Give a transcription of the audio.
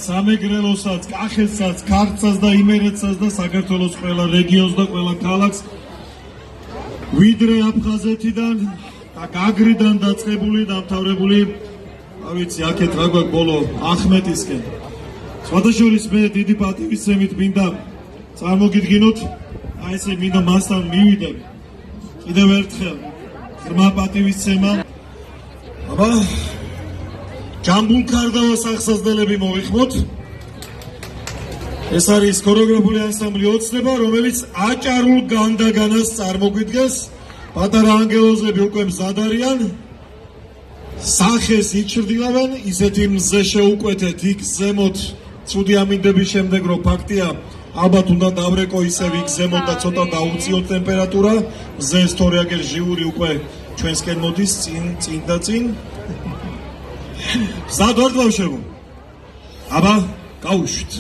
სამეგრელოსაც, კახეთსაც, ქართლსაც და იმერეთსაც და საქართველოს ყველა რეგიონს და ყველა ქალაქს ვიდრე აფხაზეთიდან და გაგრიდან დაწყებული დამთავრებული ავიცი აქეთ რა გვაქვს ბოლო ახმეტისკენ. სხვადასხვა მე დიდი პატივისცემით მინდა წარმოგიდგინოთ, აი ესე მინდა მასთან მივიდე. კიდევ ერთხელ ღრმა პატივისცემა. აბა ჯამბულ ქარდავას ახსასდელები მოვიხმოთ. ეს არის ქორეოგრაფიული ანსამბლი ოცნება, რომელიც აჭარულ განდაგანას წარმოგვიდგენს. პატარა ანგელოზები უკვე მზად არიან. სახეს იჩრდილავენ, ისეთი მზე შეუკვეთეთ იქ ზემოთ. ცუდი ამინდების შემდეგ რო ფაქტია, ალბათ უნდა დავრეკო ისევ იქ ზემოთ და ცოტა დაუწიოთ ტემპერატურა. მზეს თორეაგერ ჟიური უკვე ჩვენსკენ მოდის წინ და წინ. მზად ვართ ბავშვებო? აბა, გავუშვით.